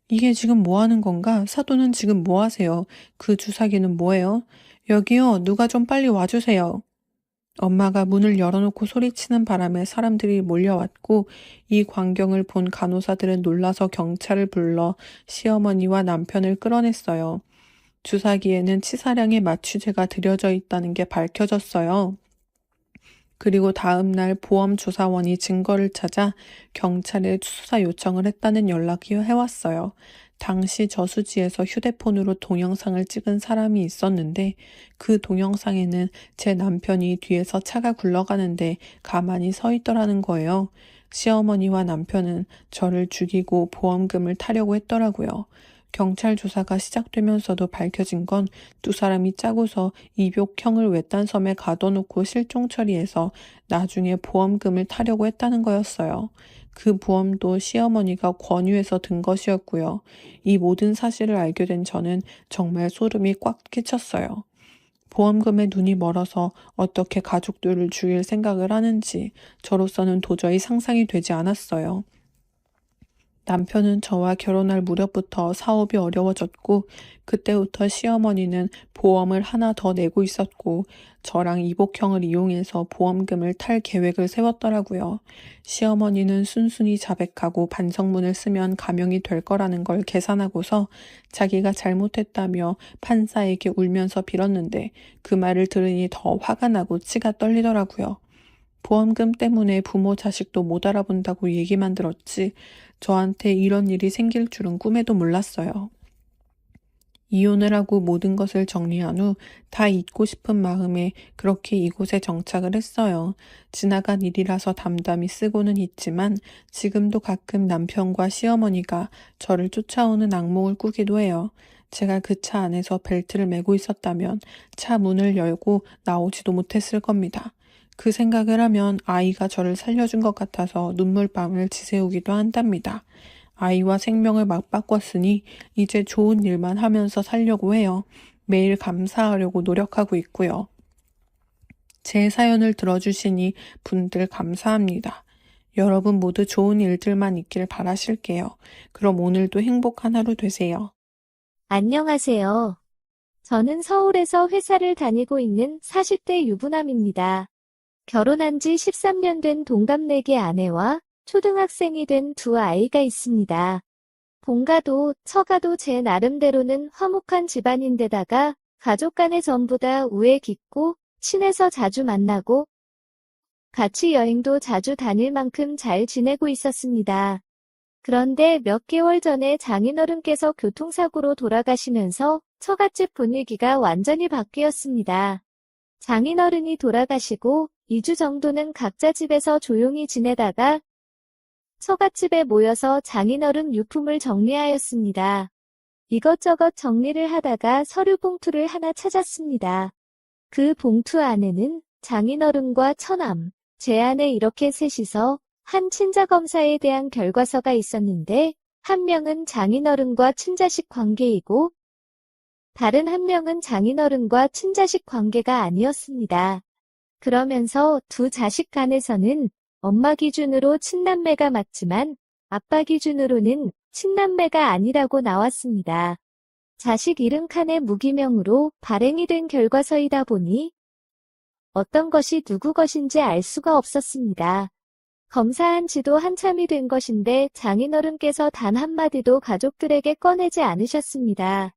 이게 지금 뭐 하는 건가? 사돈은 지금 뭐 하세요? 그 주사기는 뭐예요? 여기요, 누가 좀 빨리 와주세요. 엄마가 문을 열어놓고 소리치는 바람에 사람들이 몰려왔고 이 광경을 본 간호사들은 놀라서 경찰을 불러 시어머니와 남편을 끌어냈어요. 주사기에는 치사량의 마취제가 들여져 있다는 게 밝혀졌어요. 그리고 다음 날 보험조사원이 증거를 찾아 경찰에 수사 요청을 했다는 연락이 해왔어요. 당시 저수지에서 휴대폰으로 동영상을 찍은 사람이 있었는데 그 동영상에는 제 남편이 뒤에서 차가 굴러가는데 가만히 서 있더라는 거예요. 시어머니와 남편은 저를 죽이고 보험금을 타려고 했더라고요. 경찰 조사가 시작되면서도 밝혀진 건 두 사람이 짜고서 이복형을 외딴 섬에 가둬놓고 실종 처리해서 나중에 보험금을 타려고 했다는 거였어요. 그 보험도 시어머니가 권유해서 든 것이었고요. 이 모든 사실을 알게 된 저는 정말 소름이 꽉 끼쳤어요. 보험금에 눈이 멀어서 어떻게 가족들을 죽일 생각을 하는지 저로서는 도저히 상상이 되지 않았어요. 남편은 저와 결혼할 무렵부터 사업이 어려워졌고 그때부터 시어머니는 보험을 하나 더 내고 있었고 저랑 이복형을 이용해서 보험금을 탈 계획을 세웠더라고요. 시어머니는 순순히 자백하고 반성문을 쓰면 감형이 될 거라는 걸 계산하고서 자기가 잘못했다며 판사에게 울면서 빌었는데 그 말을 들으니 더 화가 나고 치가 떨리더라고요. 보험금 때문에 부모 자식도 못 알아본다고 얘기만 들었지 저한테 이런 일이 생길 줄은 꿈에도 몰랐어요. 이혼을 하고 모든 것을 정리한 후 다 잊고 싶은 마음에 그렇게 이곳에 정착을 했어요. 지나간 일이라서 담담히 쓰고는 있지만 지금도 가끔 남편과 시어머니가 저를 쫓아오는 악몽을 꾸기도 해요. 제가 그 차 안에서 벨트를 매고 있었다면 차 문을 열고 나오지도 못했을 겁니다. 그 생각을 하면 아이가 저를 살려준 것 같아서 눈물밤을 지새우기도 한답니다. 아이와 생명을 맞바꿨으니 이제 좋은 일만 하면서 살려고 해요. 매일 감사하려고 노력하고 있고요. 제 사연을 들어주시니 분들 감사합니다. 여러분 모두 좋은 일들만 있길 바라실게요. 그럼 오늘도 행복한 하루 되세요. 안녕하세요. 저는 서울에서 회사를 다니고 있는 40대 유부남입니다. 결혼한 지 13년 된 동갑내기 아내와 초등학생이 된 두 아이가 있습니다. 본가도 처가도 제 나름대로는 화목한 집안인데다가 가족 간에 전부 다 우애 깊고 친해서 자주 만나고 같이 여행도 자주 다닐 만큼 잘 지내고 있었습니다. 그런데 몇 개월 전에 장인어른께서 교통사고로 돌아가시면서 처갓집 분위기가 완전히 바뀌었습니다. 장인어른이 돌아가시고 2주 정도는 각자 집에서 조용히 지내다가 처갓집에 모여서 장인어른 유품을 정리하였습니다. 이것저것 정리를 하다가 서류 봉투를 하나 찾았습니다. 그 봉투 안에는 장인어른과 처남, 제 아내 이렇게 셋이서 한 친자검사에 대한 결과서가 있었는데 한 명은 장인어른과 친자식 관계이고 다른 한 명은 장인어른과 친자식 관계가 아니었습니다. 그러면서 두 자식 간에서는 엄마 기준으로 친남매가 맞지만 아빠 기준으로는 친남매가 아니라고 나왔습니다. 자식 이름 칸의 무기명으로 발행이 된 결과서이다 보니 어떤 것이 누구 것인지 알 수가 없었습니다. 검사한 지도 한참이 된 것인데 장인어른께서 단 한마디도 가족들에게 꺼내지 않으셨습니다.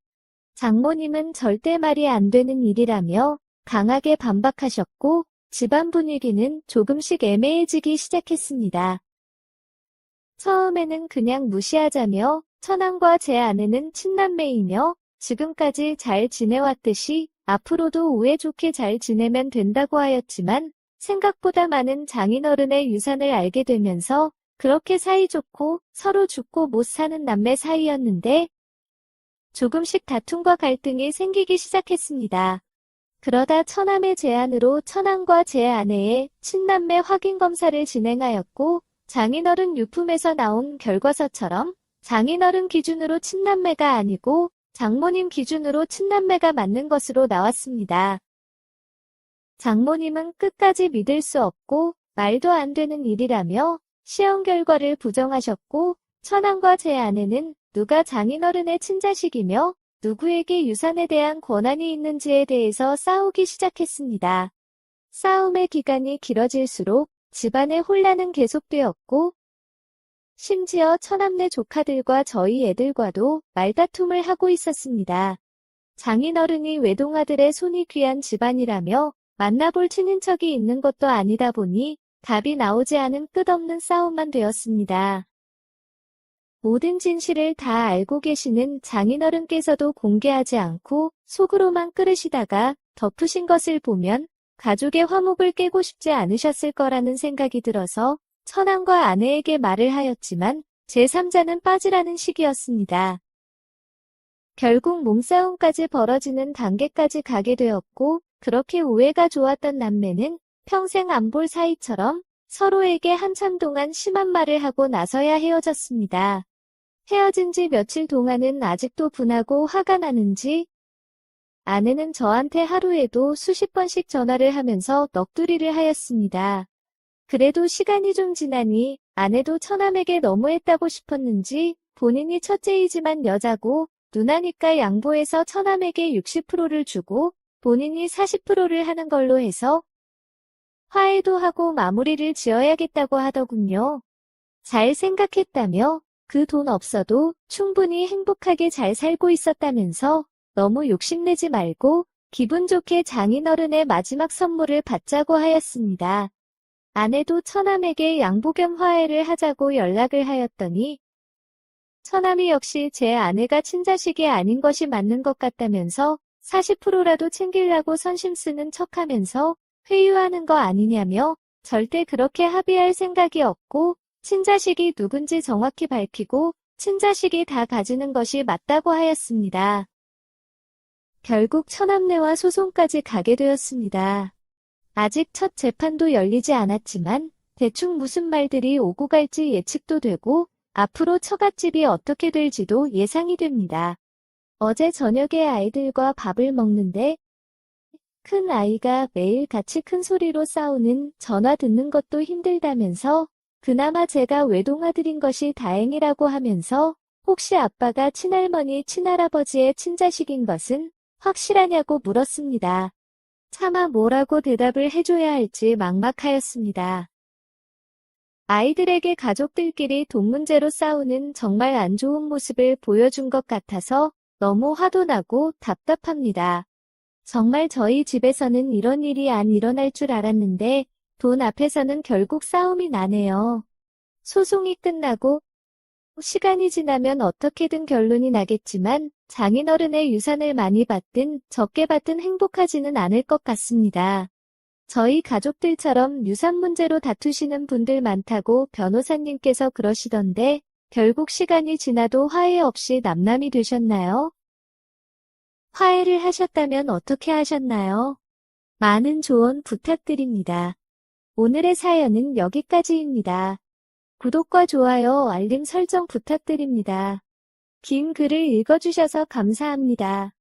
장모님은 절대 말이 안 되는 일이라며 강하게 반박하셨고 집안 분위기는 조금씩 애매해지기 시작했습니다. 처음에는 그냥 무시하자며 처남과 제 아내는 친남매이며 지금까지 잘 지내왔듯이 앞으로도 우애 좋게 잘 지내면 된다고 하였지만 생각보다 많은 장인어른의 유산을 알게 되면서 그렇게 사이좋고 서로 죽고 못 사는 남매 사이였는데 조금씩 다툼과 갈등이 생기기 시작했습니다. 그러다 처남의 제안으로 처남과 제 아내의 친남매 확인 검사를 진행하였고 장인어른 유품에서 나온 결과서처럼 장인어른 기준으로 친남매가 아니고 장모님 기준으로 친남매가 맞는 것으로 나왔습니다. 장모님은 끝까지 믿을 수 없고 말도 안 되는 일이라며 시험 결과를 부정하셨고 처남과 제 아내는 누가 장인어른의 친자식이며 누구에게 유산에 대한 권한이 있는지에 대해서 싸우기 시작했습니다. 싸움의 기간이 길어질수록 집안의 혼란은 계속되었고 심지어 처남네 조카들과 저희 애들과도 말다툼을 하고 있었습니다. 장인어른이 외동아들의 손이 귀한 집안이라며 만나볼 친인척이 있는 것도 아니다 보니 답이 나오지 않은 끝없는 싸움만 되었습니다. 모든 진실을 다 알고 계시는 장인어른께서도 공개하지 않고 속으로만 끓으시다가 덮으신 것을 보면 가족의 화목을 깨고 싶지 않으셨을 거라는 생각이 들어서 처남과 아내에게 말을 하였지만 제3자는 빠지라는 식이었습니다. 결국 몸싸움까지 벌어지는 단계까지 가게 되었고 그렇게 우애가 좋았던 남매는 평생 안 볼 사이처럼 서로에게 한참 동안 심한 말을 하고 나서야 헤어졌습니다. 헤어진 지 며칠 동안은 아직도 분하고 화가 나는지 아내는 저한테 하루에도 수십 번씩 전화를 하면서 넋두리를 하였습니다. 그래도 시간이 좀 지나니 아내도 처남에게 너무했다고 싶었는지 본인이 첫째이지만 여자고 누나니까 양보해서 처남에게 60%를 주고 본인이 40%를 하는 걸로 해서 화해도 하고 마무리를 지어야겠다고 하더군요. 잘 생각했다며 그 돈 없어도 충분히 행복하게 잘 살고 있었다면서 너무 욕심내지 말고 기분 좋게 장인어른의 마지막 선물을 받자고 하였습니다. 아내도 처남에게 양보 겸 화해를 하자고 연락을 하였더니 처남이 역시 제 아내가 친자식이 아닌 것이 맞는 것 같다면서 40%라도 챙기려고 선심 쓰는 척하면서 회유하는 거 아니냐며 절대 그렇게 합의할 생각이 없고 친자식이 누군지 정확히 밝히고 친자식이 다 가지는 것이 맞다고 하였습니다. 결국 처남네와 소송까지 가게 되었습니다. 아직 첫 재판도 열리지 않았지만 대충 무슨 말들이 오고 갈지 예측도 되고 앞으로 처갓집이 어떻게 될지도 예상이 됩니다. 어제 저녁에 아이들과 밥을 먹는데 큰 아이가 매일 같이 큰 소리로 싸우는 전화 듣는 것도 힘들다면서 그나마 제가 외동아들인 것이 다행이라고 하면서 혹시 아빠가 친할머니, 친할아버지의 친자식인 것은 확실하냐고 물었습니다. 차마 뭐라고 대답을 해줘야 할지 막막하였습니다. 아이들에게 가족들끼리 돈 문제로 싸우는 정말 안 좋은 모습을 보여준 것 같아서 너무 화도 나고 답답합니다. 정말 저희 집에서는 이런 일이 안 일어날 줄 알았는데 돈 앞에서는 결국 싸움이 나네요. 소송이 끝나고 시간이 지나면 어떻게든 결론이 나겠지만 장인어른의 유산을 많이 받든 적게 받든 행복하지는 않을 것 같습니다. 저희 가족들처럼 유산 문제로 다투시는 분들 많다고 변호사님께서 그러시던데 결국 시간이 지나도 화해 없이 남남이 되셨나요? 화해를 하셨다면 어떻게 하셨나요? 많은 조언 부탁드립니다. 오늘의 사연은 여기까지입니다. 구독과 좋아요, 알림 설정 부탁드립니다. 긴 글을 읽어주셔서 감사합니다.